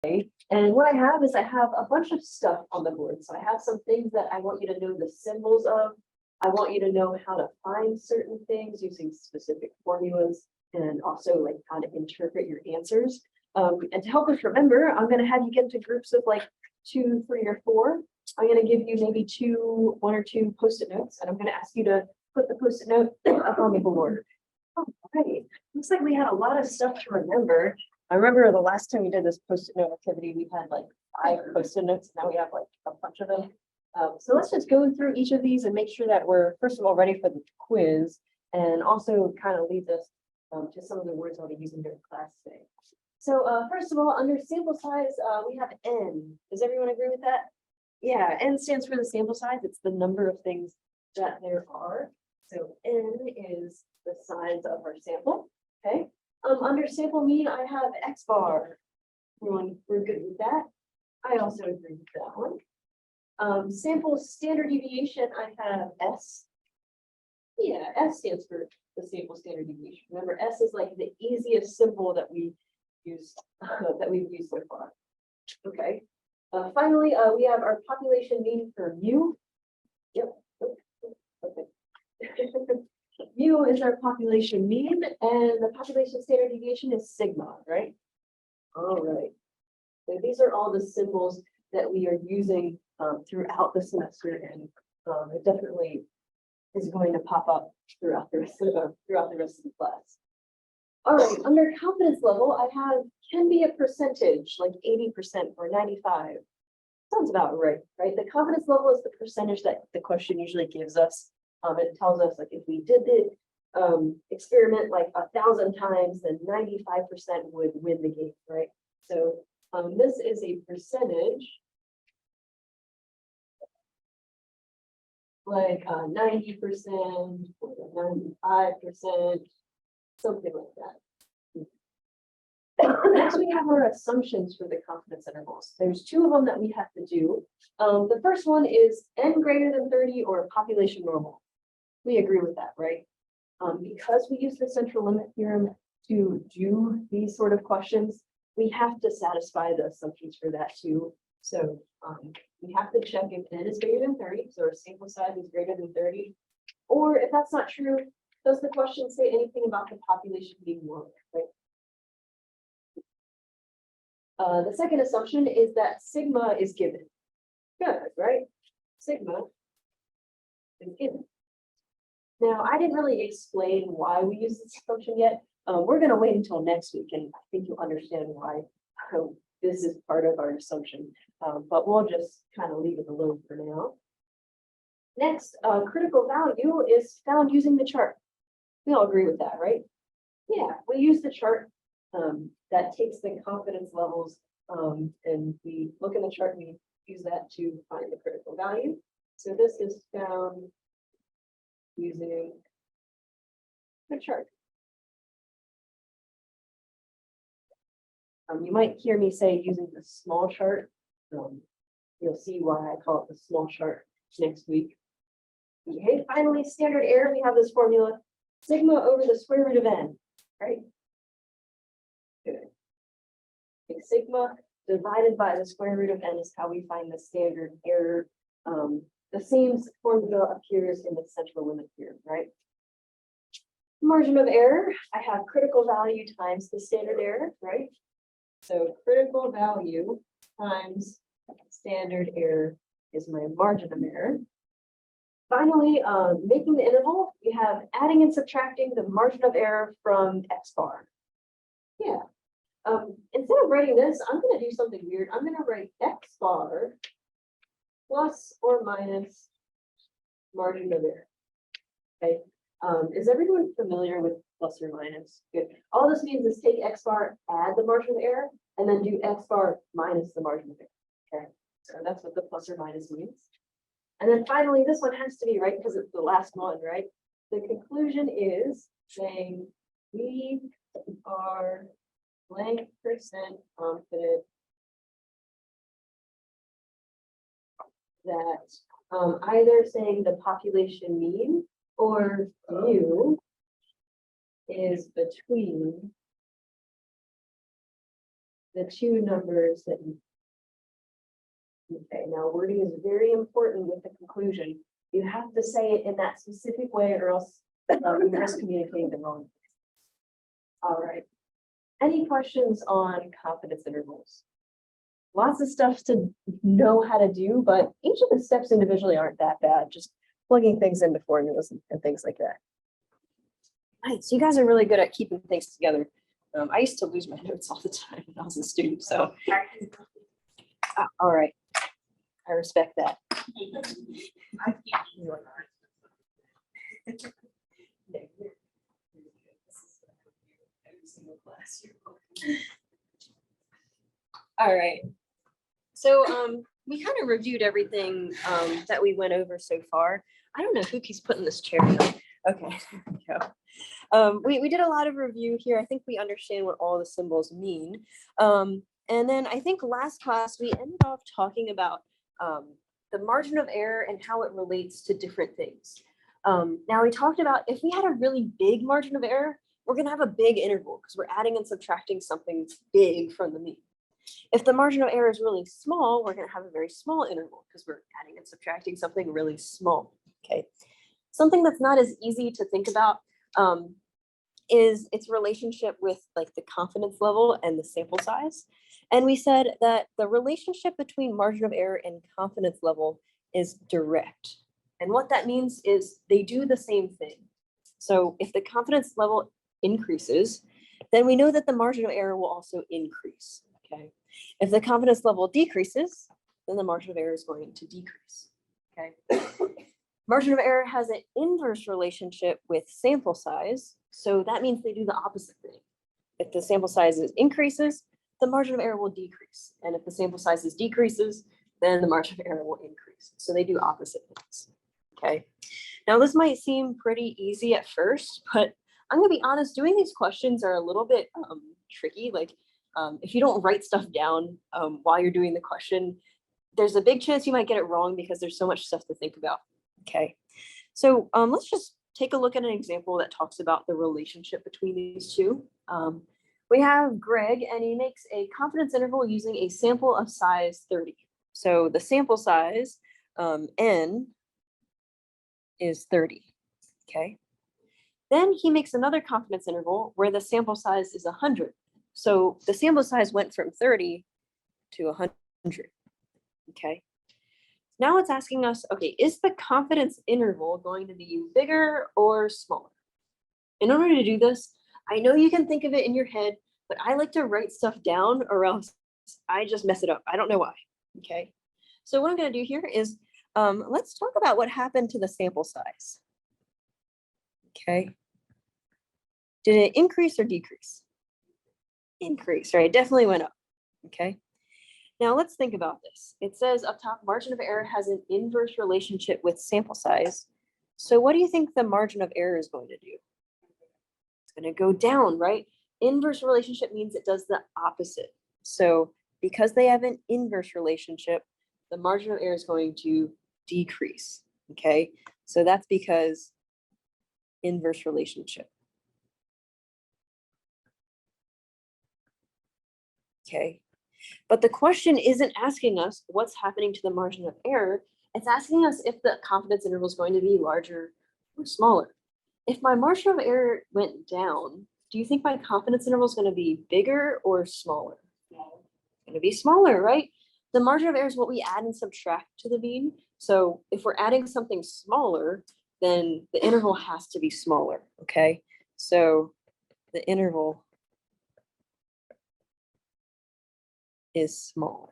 And what I have is I have a bunch of stuff on the board. So I have some things that I want you to know the symbols of. I want you to know how to find certain things using specific formulas and also like how to interpret your answers. And to help us remember, I'm going to have you get into groups of like 2, 3, or 4. I'm going to give you maybe 1 or 2 post-it notes, and I'm going to ask you to put the post-it note up on the board. All right. Looks like we had a lot of stuff to remember. I remember the last time we did this post-it note activity, we had like 5 post-it notes. Now we have like a bunch of them. So let's just go through each of these and make sure that we're, first of all, ready for the quiz, and also kind of leads us to some of the words I'll be using during class today. So first of all, under sample size, we have N. Does everyone agree with that? Yeah, N stands for the sample size. It's the number of things that there are. So N is the size of our sample. Okay. Under sample mean, I have X bar. Everyone, we're good with that. I also agree with that one. Sample standard deviation, I have S. Yeah, S stands for the sample standard deviation. Remember, S is like the easiest symbol that we use that we've used so far. Okay. Finally, we have our population mean for mu. Yep. Okay. Mu is our population mean, and the population standard deviation is sigma, right? All right. So these are all the symbols that we are using throughout the semester, and it definitely is going to pop up throughout the rest of the class. All right, under confidence level, I have can be a percentage like 80% or 95. Sounds about right, right? The confidence level is the percentage that the question usually gives us. It tells us like if we did the experiment like 1,000 times, then 95% would win the game, right? So this is a percentage like 90%, 95%, something like that. Next, we have our assumptions for the confidence intervals. There's 2 of them that we have to do. The first one is N greater than 30 or population normal. We agree with that, right? Because we use the central limit theorem to do these sort of questions, we have to satisfy the assumptions for that too. So we have to check if N is greater than 30, so our sample size is greater than 30. Or if that's not true, does the question say anything about the population being normal, right? The second assumption is that sigma is given. Good, right? Sigma is given. Now, I didn't really explain why we use this assumption yet. We're going to wait until next week, and I think you'll understand why this is part of our assumption. But we'll just kind of leave it alone for now. Next, critical value is found using the chart. We all agree with that, right? Yeah, we use the chart that takes the confidence levels, and we look in the chart and we use that to find the critical value. So this is found using the chart. You might hear me say using the small chart. You'll see why I call it the small chart next week. Okay, finally, standard error, we have this formula, sigma over the square root of n, right? Good. Okay, sigma divided by the square root of n is how we find the standard error. The same formula appears in the central limit theorem, right? Margin of error, I have critical value times the standard error, right? So critical value times standard error is my margin of error. Finally, making the interval, we have adding and subtracting the margin of error from X bar. Yeah. Instead of writing this, I'm going to do something weird. I'm going to write X bar plus or minus margin of error. Okay. Is everyone familiar with plus or minus? Good. All this means is take X bar, add the margin of error, and then do X bar minus the margin of error. Okay. So that's what the plus or minus means. And then finally, this one has to be right because it's the last one, right? The conclusion is saying we are blank percent confident that either saying the population mean or mu is between the two numbers that you. Okay, now wording is very important with the conclusion. You have to say it in that specific way or else you're just communicating the wrong. All right. Any questions on confidence intervals? Lots of stuff to know how to do, but each of the steps individually aren't that bad. Just plugging things into formulas and things like that. Nice. You guys are really good at keeping things together. I used to lose my notes all the time when I was a student. So, all right. I respect that. All right. So we kind of reviewed everything that we went over so far. I don't know who keeps putting this chair down. Okay, there we go. We did a lot of review here. I think we understand what all the symbols mean. And then I think last class we ended off talking about the margin of error and how it relates to different things. Now we talked about if we had a really big margin of error, we're gonna have a big interval because we're adding and subtracting something big from the mean. If the margin of error is really small, we're gonna have a very small interval because we're adding and subtracting something really small, okay? Something that's not as easy to think about is its relationship with like the confidence level and the sample size. And we said that the relationship between margin of error and confidence level is direct. And what that means is they do the same thing. So if the confidence level increases, then we know that the margin of error will also increase, okay? If the confidence level decreases, then the margin of error is going to decrease, okay? Margin of error has an inverse relationship with sample size. So that means they do the opposite thing. If the sample size increases, the margin of error will decrease. And if the sample size decreases, then the margin of error will increase. So they do opposite things, okay? Now this might seem pretty easy at first, but I'm gonna be honest, doing these questions are a little bit tricky. Like if you don't write stuff down while you're doing the question, there's a big chance you might get it wrong because there's so much stuff to think about, okay? So let's just take a look at an example that talks about the relationship between these two. We have Greg, and he makes a confidence interval using a sample of size 30. So the sample size, n, is 30, okay? Then he makes another confidence interval where the sample size is 100. So the sample size went from 30 to 100, okay? Now it's asking us, okay, is the confidence interval going to be bigger or smaller? In order to do this, I know you can think of it in your head, but I like to write stuff down or else I just mess it up. I don't know why, okay? So what I'm gonna do here is, let's talk about what happened to the sample size, okay? Did it increase or decrease? Increase, right? It definitely went up, okay? Now let's think about this. It says up top, margin of error has an inverse relationship with sample size. So what do you think the margin of error is going to do? It's going to go down, right? Inverse relationship means it does the opposite. So because they have an inverse relationship, the margin of error is going to decrease, okay? So that's because inverse relationship. Okay. But the question isn't asking us what's happening to the margin of error. It's asking us if the confidence interval is going to be larger or smaller. If my margin of error went down, do you think my confidence interval is going to be bigger or smaller? It's going to be smaller, right? The margin of error is what we add and subtract to the mean. So if we're adding something smaller, then the interval has to be smaller, okay? So the interval is smaller.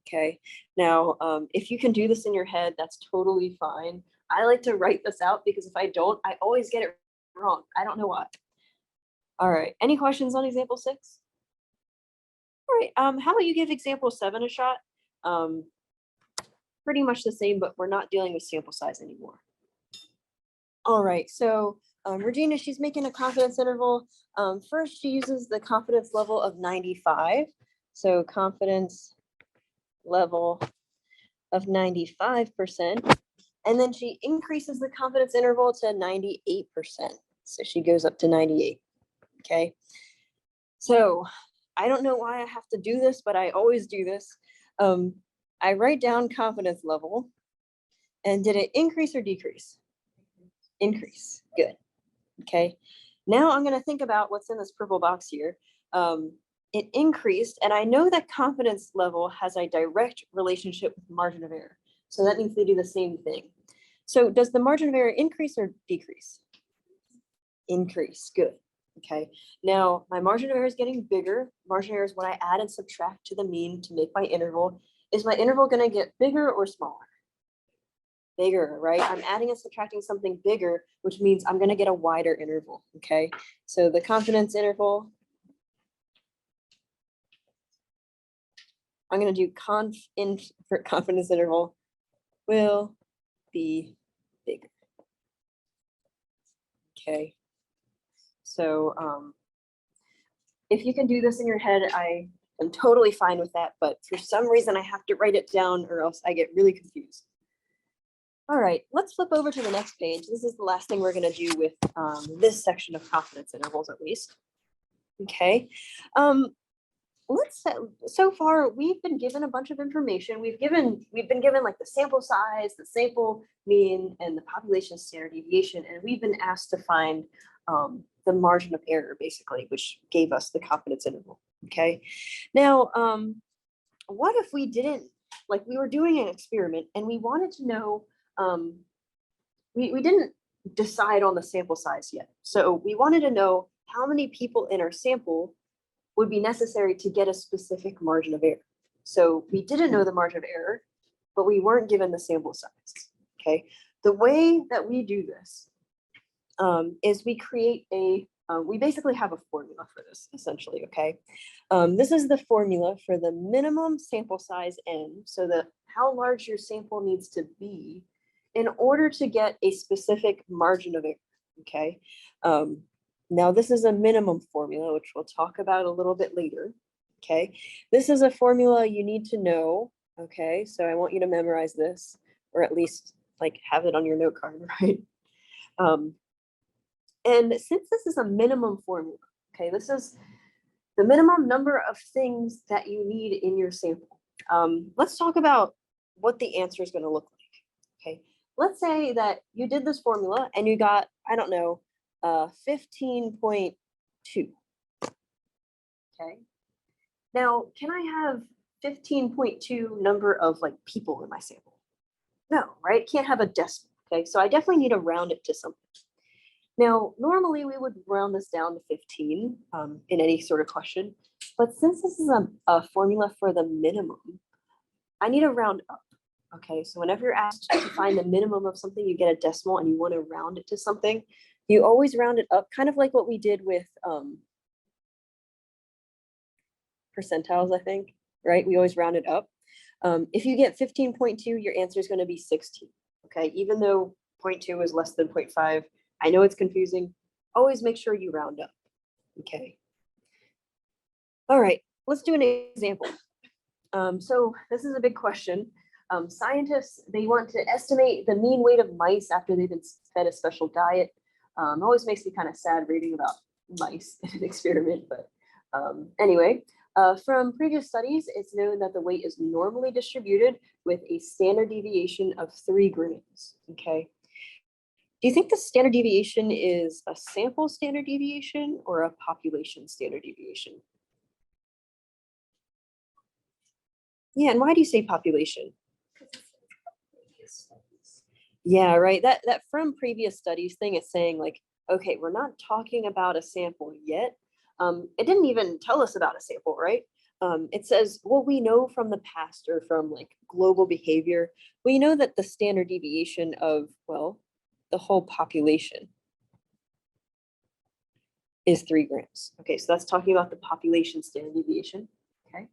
Okay, now if you can do this in your head, that's totally fine. I like to write this out because if I don't, I always get it wrong. I don't know why. All right, any questions on example 6? All right, how about you give example 7 a shot? Pretty much the same, but we're not dealing with sample size anymore. All right, so Regina, she's making a confidence interval. First, she uses the confidence level of 95. So confidence level of 95%. And then she increases the confidence interval to 98%. So she goes up to 98, okay? So I don't know why I have to do this, but I always do this. I write down confidence level. And did it increase or decrease? Increase. Good. Okay. Now I'm going to think about what's in this purple box here. It increased, and I know that confidence level has a direct relationship with margin of error. So that means they do the same thing. So does the margin of error increase or decrease? Increase. Good. Okay. Now my margin of error is getting bigger. Margin of error is what I add and subtract to the mean to make my interval. Is my interval going to get bigger or smaller? Bigger, right? I'm adding and subtracting something bigger, which means I'm going to get a wider interval. Okay. So the confidence interval, I'm going to do for confidence interval will be bigger. Okay. So if you can do this in your head, I am totally fine with that. But for some reason, I have to write it down or else I get really confused. All right, let's flip over to the next page. This is the last thing we're going to do with this section of confidence intervals, at least. Okay. So far we've been given a bunch of information. We've been given like the sample size, the sample mean, and the population standard deviation, and we've been asked to find the margin of error, basically, which gave us the confidence interval. Okay. Now, what if we didn't, like, we were doing an experiment and we wanted to know, we didn't decide on the sample size yet. So we wanted to know how many people in our sample would be necessary to get a specific margin of error. So we didn't know the margin of error, but we weren't given the sample size. Okay. The way that we do this is we create we basically have a formula for this, essentially. Okay. This is the formula for the minimum sample size n, so how large your sample needs to be in order to get a specific margin of error. Okay. Now this is a minimum formula, which we'll talk about a little bit later. Okay. This is a formula you need to know. Okay. So I want you to memorize this, or at least like have it on your note card, right? And since this is a minimum formula, okay, this is the minimum number of things that you need in your sample. Let's talk about what the answer is going to look like. Okay. Let's say that you did this formula and you got, I don't know, 15.2. Okay. Now, can I have 15.2 number of like people in my sample? No, right? Can't have a decimal. Okay. So I definitely need to round it to something. Now, normally we would round this down to 15 in any sort of question, but since this is a formula for the minimum, I need to round up. Okay, so whenever you're asked to find the minimum of something, you get a decimal and you want to round it to something, you always round it up, kind of like what we did with percentiles, I think, right? We always round it up. If you get 15.2, your answer is going to be 16. Okay, even though 0.2 is less than 0.5, I know it's confusing. Always make sure you round up. Okay. All right, let's do an example. So this is a big question. Scientists, they want to estimate the mean weight of mice after they've been fed a special diet. Always makes me kind of sad reading about mice in an experiment, but anyway, from previous studies, it's known that the weight is normally distributed with a standard deviation of 3 grams. Okay. Do you think the standard deviation is a sample standard deviation or a population standard deviation? Yeah, and why do you say population? Yeah, right. That from previous studies thing is saying like, okay, we're not talking about a sample yet. It didn't even tell us about a sample, right? It says, well, we know from the past or from like global behavior, we know that the standard deviation of, well, the whole population is 3 grams. Okay, so that's talking about the population standard deviation. Okay.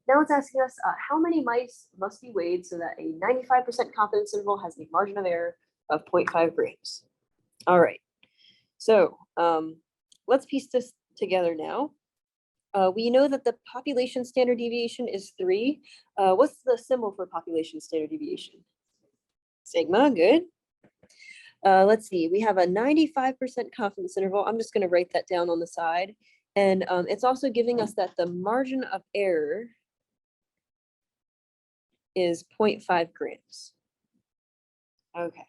Now it's asking us how many mice must be weighed so that a 95% confidence interval has a margin of error of 0.5 grams. All right, so let's piece this together now. We know that the population standard deviation is 3. What's the symbol for population standard deviation? Sigma, good. Let's see, we have a 95% confidence interval. I'm just going to write that down on the side. And it's also giving us that the margin of error is 0.5 grams. Okay.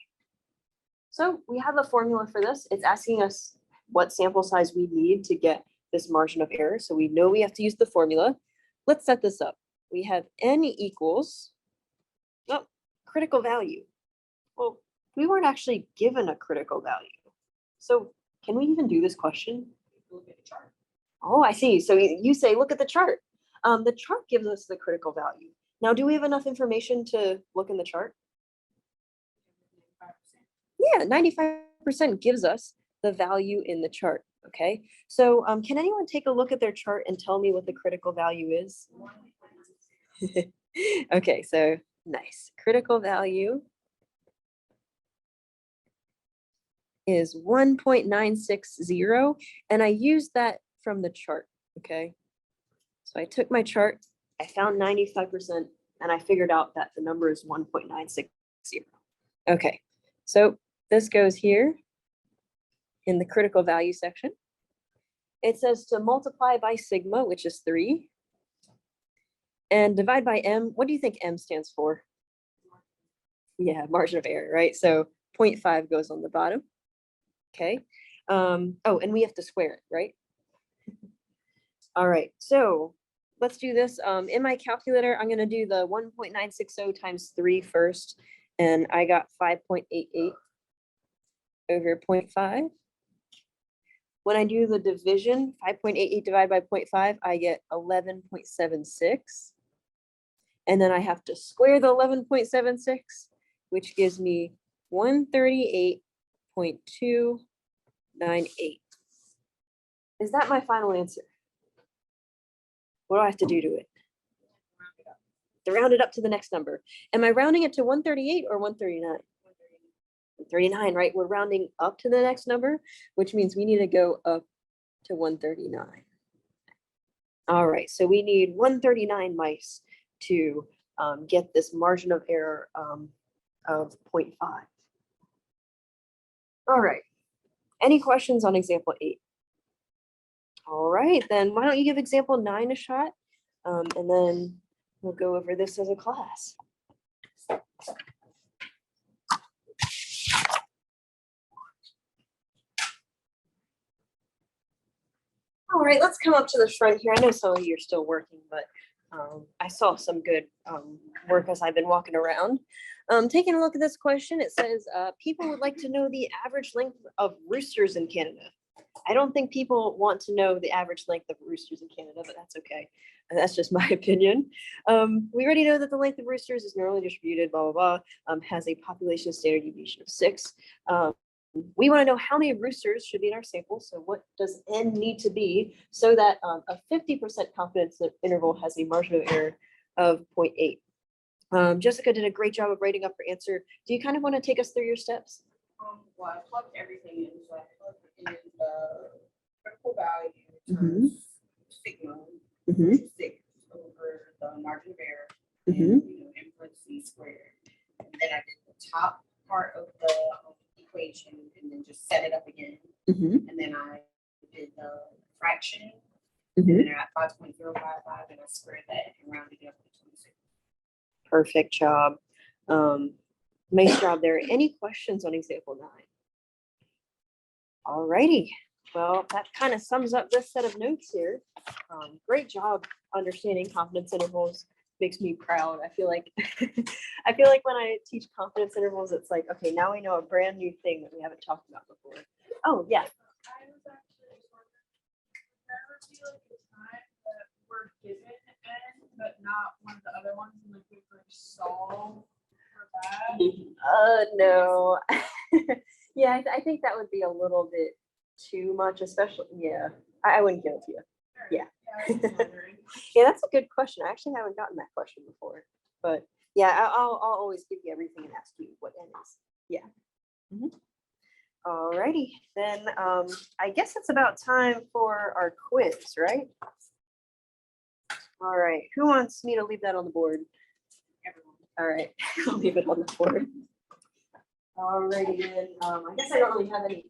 So we have a formula for this. It's asking us what sample size we need to get this margin of error. So we know we have to use the formula. Let's set this up. We have n equals, oh, critical value. Well, we weren't actually given a critical value. So can we even do this question? Look at the chart. Oh, I see. So you say, look at the chart. The chart gives us the critical value. Now, do we have enough information to look in the chart? 5%. Yeah, 95% gives us the value in the chart. Okay, so can anyone take a look at their chart and tell me what the critical value is? Okay, so nice. Critical value is 1.960, and I used that from the chart. Okay, so I took my chart, I found 95%, and I figured out that the number is 1.960. Okay, so this goes here in the critical value section. It says to multiply by sigma, which is 3, and divide by m. What do you think m stands for? Yeah, margin of error, right? So 0.5 goes on the bottom. Okay. Oh, and we have to square it, right? All right, so let's do this. In my calculator, I'm going to do the 1.960 times 3 first, and I got 5.88 over 0.5. When I do the division, 5.88 divided by 0.5, I get 11.76. And then I have to square the 11.76, which gives me 138.298. Is that my final answer? What do I have to do to it? To round it up to the next number. Am I rounding it to 138 or 139? 139, right? We're rounding up to the next number, which means we need to go up to 139. All right, so we need 139 mice to get this margin of error of 0.5. All right, any questions on example 8? All right, then why don't you give example 9 a shot, and then we'll go over this as a class. All right, let's come up to the front here. I know some of you are still working, but I saw some good work as I've been walking around. Taking a look at this question, it says, people would like to know the average length of roosters in Canada. I don't think people want to know the average length of roosters in Canada, but that's okay. That's just my opinion. We already know that the length of roosters is normally distributed, blah, blah, blah, has a population standard deviation of 6. We want to know how many roosters should be in our sample. So what does n need to be so that a 50% confidence interval has a margin of error of 0.8? Jessica did a great job of writing up her answer. Do you kind of want to take us through your steps? Well, I plugged everything in, so I plugged in the critical value Mhm. times sigma, Mhm. which is 6 over the margin of error, and in parentheses squared. And then I did the top part of the equation and then just set it up again. Mhm. And then I did the fraction, Mhm. and then I got 5.055, and I squared that and rounded it up to 26. Perfect job. Nice job there. Any questions on example 9? All righty. Well, that kind of sums up this set of notes here. Great job understanding confidence intervals. Makes me proud. I feel like I feel like when I teach confidence intervals, it's like, okay, now we know a brand new thing that we haven't talked about before. Oh, yeah. I was actually wondering, would there ever be like a time that we're given n, but not one of the other ones, and like we have to solve for that? No. Yeah, I think that would be a little bit too much, especially, yeah. I wouldn't give it to you. Yeah. I was just wondering. Yeah, that's a good question. I actually haven't gotten that question before, but yeah, I'll always give you everything and ask you what n is. Yeah. Alrighty, then I guess it's about time for our quiz, right? All right, who wants me to leave that on the board? Everyone. All right, I'll leave it on the board. Alrighty, then I guess I don't really have any.